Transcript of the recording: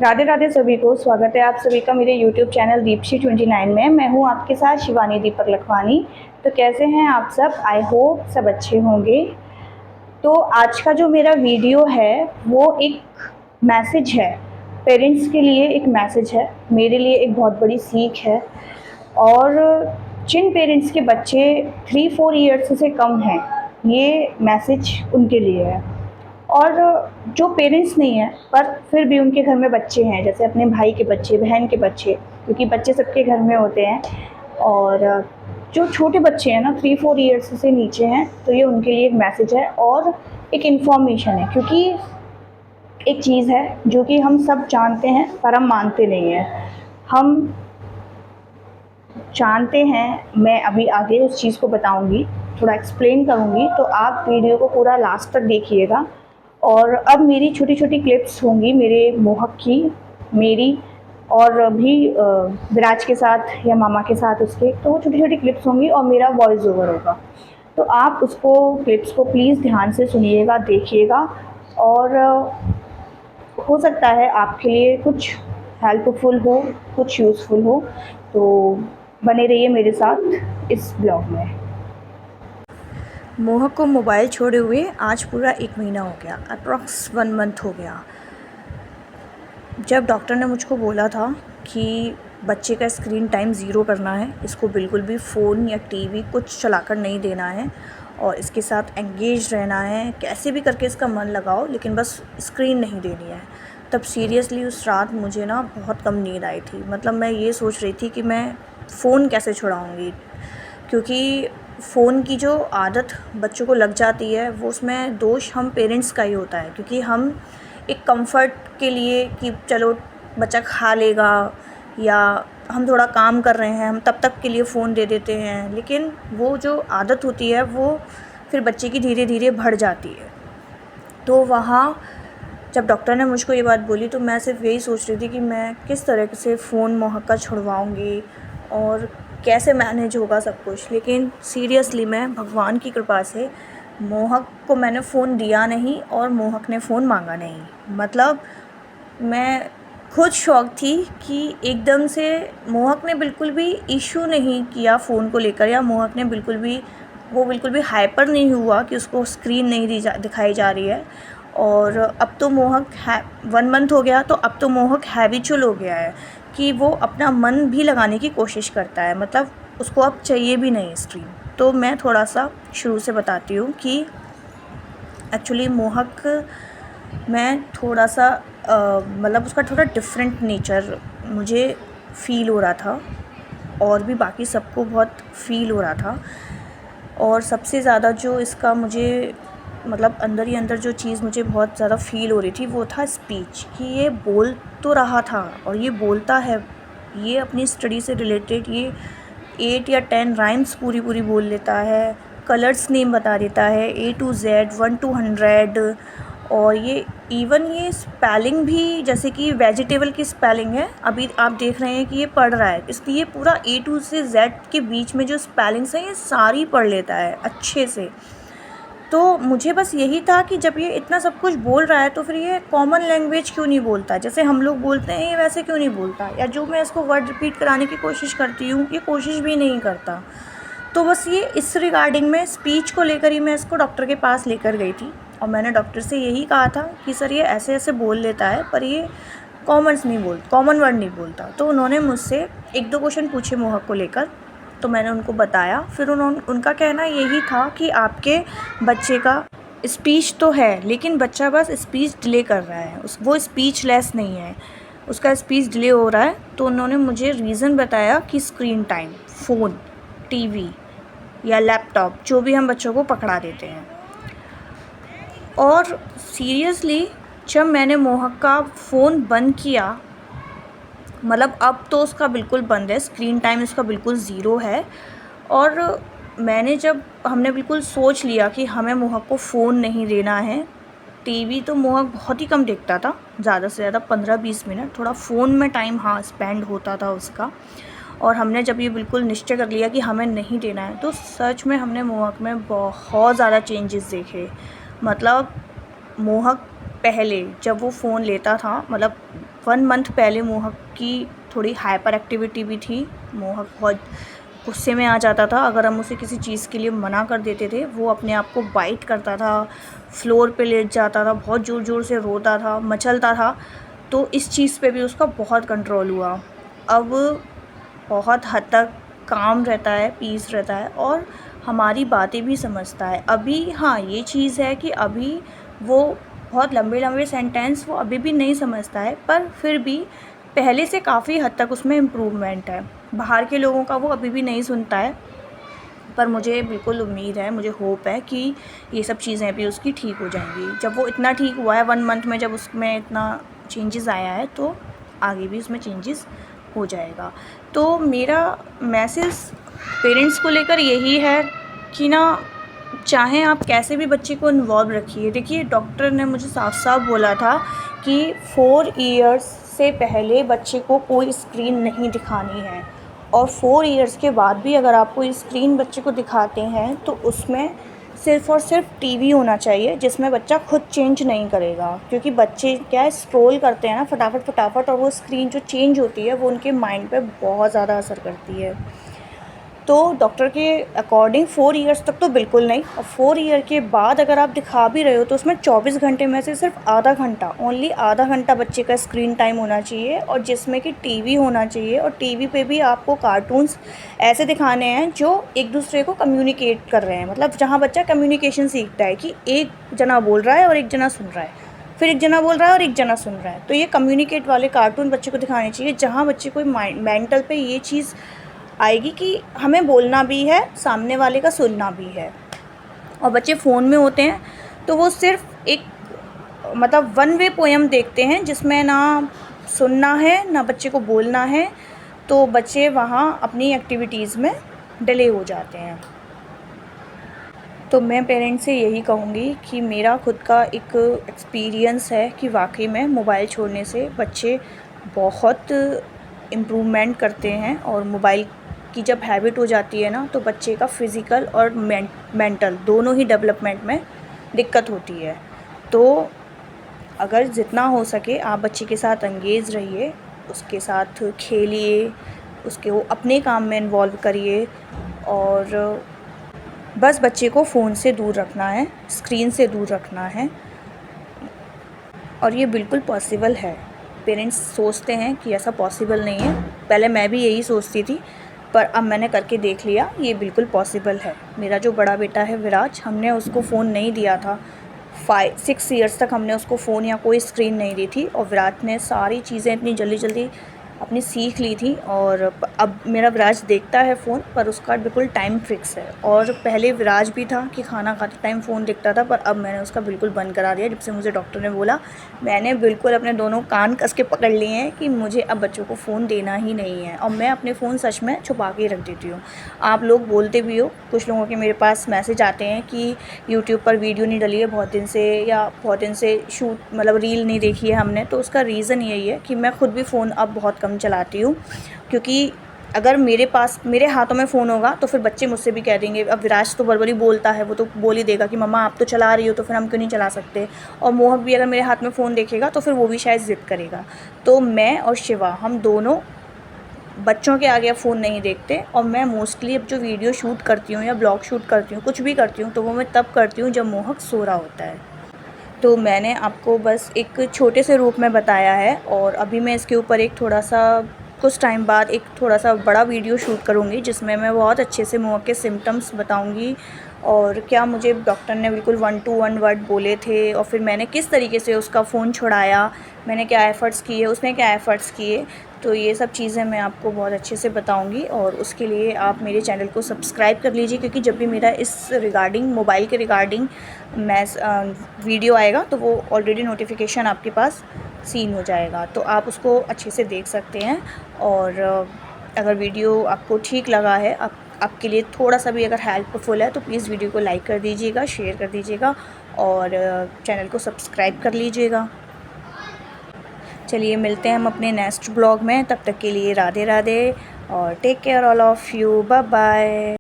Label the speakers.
Speaker 1: राधे राधे सभी को। स्वागत है आप सभी का मेरे YouTube चैनल दीप्शी 29 में। मैं हूं आपके साथ शिवानी दीपक लखवानी। तो कैसे हैं आप सब? आई होप सब अच्छे होंगे। तो आज का जो मेरा वीडियो है वो एक मैसेज है, पेरेंट्स के लिए एक मैसेज है, मेरे लिए एक बहुत बड़ी सीख है। और जिन पेरेंट्स के बच्चे 3-4 ईयर्स से कम हैं, ये मैसेज उनके लिए है। और जो पेरेंट्स नहीं हैं पर फिर भी उनके घर में बच्चे हैं, जैसे अपने भाई के बच्चे, बहन के बच्चे, क्योंकि बच्चे सबके घर में होते हैं। और जो छोटे बच्चे हैं ना, 3-4 ईयर्स से नीचे हैं, तो ये उनके लिए एक मैसेज है और एक इन्फॉर्मेशन है। क्योंकि एक चीज़ है जो कि हम सब जानते हैं पर हम मानते नहीं हैं। हम जानते हैं, मैं अभी आगे उस चीज़ को बताऊंगी, थोड़ा एक्सप्लेन करूंगी, तो आप वीडियो को पूरा लास्ट तक देखिएगा। और अब मेरी छोटी छोटी क्लिप्स होंगी मेरे मोहक की, मेरी और भी विराज के साथ या मामा के साथ उसके, तो वो छोटी छोटी क्लिप्स होंगी और मेरा वॉइस ओवर होगा। तो आप उसको, क्लिप्स को प्लीज़ ध्यान से सुनिएगा, देखिएगा। और हो सकता है आपके लिए कुछ हेल्पफुल हो, कुछ यूज़फुल हो। तो बने रहिए मेरे साथ इस ब्लॉग में।
Speaker 2: मोहक को मोबाइल छोड़े हुए आज पूरा 1 महीना हो गया, अप्रॉक्स 1 मंथ हो गया। जब डॉक्टर ने मुझको बोला था कि बच्चे का स्क्रीन टाइम 0 करना है, इसको बिल्कुल भी फ़ोन या टीवी कुछ चलाकर नहीं देना है और इसके साथ एंगेज रहना है, कैसे भी करके इसका मन लगाओ लेकिन बस स्क्रीन नहीं देनी है, तब सीरियसली उस रात मुझे ना बहुत कम नींद आई थी। मतलब मैं ये सोच रही थी कि मैं फ़ोन कैसे छुड़ाऊँगी, क्योंकि फ़ोन की जो आदत बच्चों को लग जाती है वो उसमें दोष हम पेरेंट्स का ही होता है। क्योंकि हम एक कंफर्ट के लिए कि चलो बच्चा खा लेगा या हम थोड़ा काम कर रहे हैं, हम तब तक के लिए फ़ोन दे देते हैं, लेकिन वो जो आदत होती है वो फिर बच्चे की धीरे धीरे बढ़ जाती है। तो वहाँ जब डॉक्टर ने मुझको ये बात बोली तो मैं सिर्फ यही सोच रही थी कि मैं किस तरह से फ़ोन मोहक का छुड़वाऊँगी और कैसे मैनेज होगा सब कुछ। लेकिन सीरियसली मैं भगवान की कृपा से मोहक को मैंने फ़ोन दिया नहीं और मोहक ने फ़ोन मांगा नहीं। मतलब मैं खुद शॉक थी कि एकदम से मोहक ने बिल्कुल भी इशू नहीं किया फ़ोन को लेकर, या मोहक ने बिल्कुल भी हाइपर नहीं हुआ कि उसको स्क्रीन नहीं दिखाई जा रही है। और अब तो मोहक 1 मंथ हो गया, तो अब तो मोहक हैबिचुअल हो गया है कि वो अपना मन भी लगाने की कोशिश करता है। मतलब उसको अब चाहिए भी नहीं स्क्रीन। तो मैं थोड़ा सा शुरू से बताती हूँ कि एक्चुअली मोहक मैं थोड़ा सा मतलब उसका थोड़ा डिफरेंट नेचर मुझे फ़ील हो रहा था और भी बाकी सबको बहुत फ़ील हो रहा था। और सबसे ज़्यादा जो इसका मुझे मतलब अंदर ही अंदर जो चीज़ मुझे बहुत ज़्यादा फ़ील हो रही थी वो था स्पीच, कि ये बोल तो रहा था और ये बोलता है, ये अपनी स्टडी से रिलेटेड ये 8 या 10 राइम्स पूरी बोल लेता है, कलर्स नेम बता देता है A to Z 1 to 100। और ये इवन ये स्पेलिंग भी, जैसे कि वेजिटेबल की स्पेलिंग है, अभी आप देख रहे हैं कि ये पढ़ रहा है, इसलिए पूरा A to से Z के बीच में जो स्पेलिंग्स हैं ये सारी पढ़ लेता है अच्छे से। तो मुझे बस यही था कि जब ये इतना सब कुछ बोल रहा है तो फिर ये कॉमन लैंग्वेज क्यों नहीं बोलता, जैसे हम लोग बोलते हैं ये वैसे क्यों नहीं बोलता, या जो मैं इसको वर्ड रिपीट कराने की कोशिश करती हूँ ये कोशिश भी नहीं करता। तो बस ये इस रिगार्डिंग में स्पीच को लेकर ही मैं इसको डॉक्टर के पास लेकर गई थी और मैंने डॉक्टर से यही कहा था कि सर ये ऐसे ऐसे बोल लेता है पर ये कॉमन वर्ड नहीं बोलता। तो उन्होंने मुझसे 1-2 क्वेश्चन पूछे मोहक को लेकर, तो मैंने उनको बताया। फिर उनका कहना यही था कि आपके बच्चे का स्पीच तो है लेकिन बच्चा बस स्पीच डिले कर रहा है, वो स्पीचलेस नहीं है, उसका स्पीच डिले हो रहा है। तो उन्होंने मुझे रीज़न बताया कि स्क्रीन टाइम, फ़ोन, टीवी या लैपटॉप जो भी हम बच्चों को पकड़ा देते हैं। और सीरियसली जब मैंने मोहक का फ़ोन बंद किया, मतलब अब तो उसका बिल्कुल बंद है, स्क्रीन टाइम उसका बिल्कुल ज़ीरो है। और हमने बिल्कुल सोच लिया कि हमें मोहक को फ़ोन नहीं देना है। टीवी तो मोहक बहुत ही कम देखता था, ज़्यादा से ज़्यादा 15-20 मिनट, थोड़ा फ़ोन में टाइम हाँ स्पेंड होता था उसका। और हमने जब ये बिल्कुल निश्चय कर लिया कि हमें नहीं देना है, तो सच में हमने मोहक में बहुत ज़्यादा चेंजेस देखे। मतलब मोहक पहले जब वो फ़ोन लेता था, मतलब 1 मंथ पहले मोहक की थोड़ी हाइपर एक्टिविटी भी थी। मोहक बहुत गुस्से में आ जाता था अगर हम उसे किसी चीज़ के लिए मना कर देते थे। वो अपने आप को बाइट करता था, फ्लोर पे लेट जाता था, बहुत ज़ोर-ज़ोर से रोता था, मचलता था। तो इस चीज़ पे भी उसका बहुत कंट्रोल हुआ। अब बहुत हद तक काम रहता है, पीस रहता है और हमारी बातें भी समझता है। अभी हाँ, ये चीज़ है कि अभी वो बहुत लंबे-लंबे सेंटेंस वो अभी भी नहीं समझता है, पर फिर भी पहले से काफ़ी हद तक उसमें इम्प्रूवमेंट है। बाहर के लोगों का वो अभी भी नहीं सुनता है, पर मुझे बिल्कुल उम्मीद है, मुझे होप है कि ये सब चीज़ें भी उसकी ठीक हो जाएँगी। जब वो इतना ठीक हुआ है 1 मंथ में, जब उसमें इतना चेंजेस आया है, तो आगे भी उसमें चेंजेस हो जाएगा। तो मेरा मैसेज पेरेंट्स को लेकर यही है कि ना, चाहे आप कैसे भी बच्चे को इन्वॉल्व रखिए। देखिए, डॉक्टर ने मुझे साफ-साफ बोला था कि 4 इयर्स से पहले बच्चे को कोई स्क्रीन नहीं दिखानी है, और 4 इयर्स के बाद भी अगर आप कोई स्क्रीन बच्चे को दिखाते हैं तो उसमें सिर्फ़ और सिर्फ टीवी होना चाहिए, जिसमें बच्चा खुद चेंज नहीं करेगा। क्योंकि बच्चे क्या है, स्क्रॉल करते हैं ना फटाफट, और वो स्क्रीन जो चेंज होती है वो उनके माइंड पे बहुत ज़्यादा असर करती है। तो डॉक्टर के अकॉर्डिंग 4 इयर्स तक तो बिल्कुल नहीं, और 4 ईयर के बाद अगर आप दिखा भी रहे हो तो उसमें 24 घंटे में से सिर्फ आधा घंटा, ओनली आधा घंटा बच्चे का स्क्रीन टाइम होना चाहिए, और जिसमें कि टीवी होना चाहिए। और टीवी पे भी आपको कार्टून्स ऐसे दिखाने हैं जो एक दूसरे को कम्युनिकेट कर रहे हैं, मतलब जहाँ बच्चा कम्युनिकेशन सीखता है कि एक जना बोल रहा है और एक जना सुन रहा है, फिर एक जना बोल रहा है और एक जना सुन रहा है। तो ये कम्युनिकेट वाले कार्टून बच्चे को दिखाने चाहिए, जहाँ बच्चे को मेंटल पे ये चीज़ आएगी कि हमें बोलना भी है, सामने वाले का सुनना भी है। और बच्चे फ़ोन में होते हैं तो वो सिर्फ़ एक मतलब वन वे पोएम देखते हैं, जिसमें ना सुनना है ना बच्चे को बोलना है, तो बच्चे वहाँ अपनी एक्टिविटीज़ में डिले हो जाते हैं। तो मैं पेरेंट्स से यही कहूँगी कि मेरा खुद का एक एक्सपीरियंस है कि वाक़ई में मोबाइल छोड़ने से बच्चे बहुत इम्प्रूवमेंट करते हैं, और मोबाइल की जब हैबिट हो जाती है ना, तो बच्चे का फ़िज़िकल और मेंटल दोनों ही डेवलपमेंट में दिक्कत होती है। तो अगर जितना हो सके आप बच्चे के साथ एंगेज रहिए, उसके साथ खेलिए, उसके वो अपने काम में इन्वॉल्व करिए, और बस बच्चे को फ़ोन से दूर रखना है, स्क्रीन से दूर रखना है। और ये बिल्कुल पॉसिबल है। पेरेंट्स सोचते हैं कि ऐसा पॉसिबल नहीं है, पहले मैं भी यही सोचती थी, पर अब मैंने करके देख लिया, ये बिल्कुल पॉसिबल है। मेरा जो बड़ा बेटा है विराज, हमने उसको फ़ोन नहीं दिया था, 6 ईयर्स तक हमने उसको फ़ोन या कोई स्क्रीन नहीं दी थी, और विराज ने सारी चीज़ें इतनी जल्दी अपनी सीख ली थी। और अब मेरा विराज देखता है फ़ोन, पर उसका बिल्कुल टाइम फ़िक्स है। और पहले विराज भी था कि खाना खाते टाइम फ़ोन दिखता था, पर अब मैंने उसका बिल्कुल बंद करा दिया। जब से मुझे डॉक्टर ने बोला, मैंने बिल्कुल अपने दोनों कान कस के पकड़ लिए हैं कि मुझे अब बच्चों को फ़ोन देना ही नहीं है, और मैं अपने फ़ोन सच में छुपा के रख देती हूँ। आप लोग बोलते भी हो, कुछ लोगों के मेरे पास मैसेज आते हैं कि यूट्यूब पर वीडियो नहीं डली है बहुत दिन से, या बहुत दिन से शूट मतलब रील नहीं देखी है हमने। तो उसका रीज़न यही है कि मैं खुद भी फ़ोन अब बहुत कम चलाती हूँ, क्योंकि अगर मेरे हाथों में फ़ोन होगा तो फिर बच्चे मुझसे भी कह देंगे। अब विराज तो बड़ी बोलता है, वो तो बोल ही देगा कि मम्मा आप तो चला रही हो, तो फिर हम क्यों नहीं चला सकते। और मोहक भी अगर मेरे हाथ में फ़ोन देखेगा तो फिर वो भी शायद ज़िद करेगा। तो मैं और शिवा, हम दोनों बच्चों के आगे अब फ़ोन नहीं देखते। और मैं मोस्टली अब जो वीडियो शूट करती हूँ या ब्लॉग शूट करती हूँ, कुछ भी करती हूँ, तो वो मैं तब करती हूँ जब मोहक सो रहा होता है। तो मैंने आपको बस एक छोटे से रूप में बताया है, और अभी मैं इसके ऊपर एक थोड़ा-सा कुछ टाइम बाद एक थोड़ा-सा बड़ा वीडियो शूट करूँगी, जिसमें मैं बहुत अच्छे से मोहक के सिम्पटम्स बताऊँगी, और क्या मुझे डॉक्टर ने बिल्कुल 1 टू 1 वर्ड बोले थे, और फिर मैंने किस तरीके से उसका फ़ोन छुड़ाया, मैंने क्या एफ़र्ट्स किए, उसने क्या एफ़र्ट्स किए। तो ये सब चीज़ें मैं आपको बहुत अच्छे से बताऊँगी, और उसके लिए आप मेरे चैनल को सब्सक्राइब कर लीजिए, क्योंकि जब भी मेरा इस रिगार्डिंग मोबाइल के रिगार्डिंग वीडियो आएगा तो वो ऑलरेडी नोटिफिकेशन आपके पास सीन हो जाएगा, तो आप उसको अच्छे से देख सकते हैं। और अगर वीडियो आपको ठीक लगा है, आपके लिए थोड़ा-सा भी अगर हेल्पफुल है, तो प्लीज़ वीडियो को लाइक कर दीजिएगा, शेयर कर दीजिएगा, और चैनल को सब्सक्राइब कर लीजिएगा। चलिए, मिलते हैं हम अपने नेक्स्ट ब्लॉग में, तब तक के लिए राधे राधे, और take care all of you, bye bye.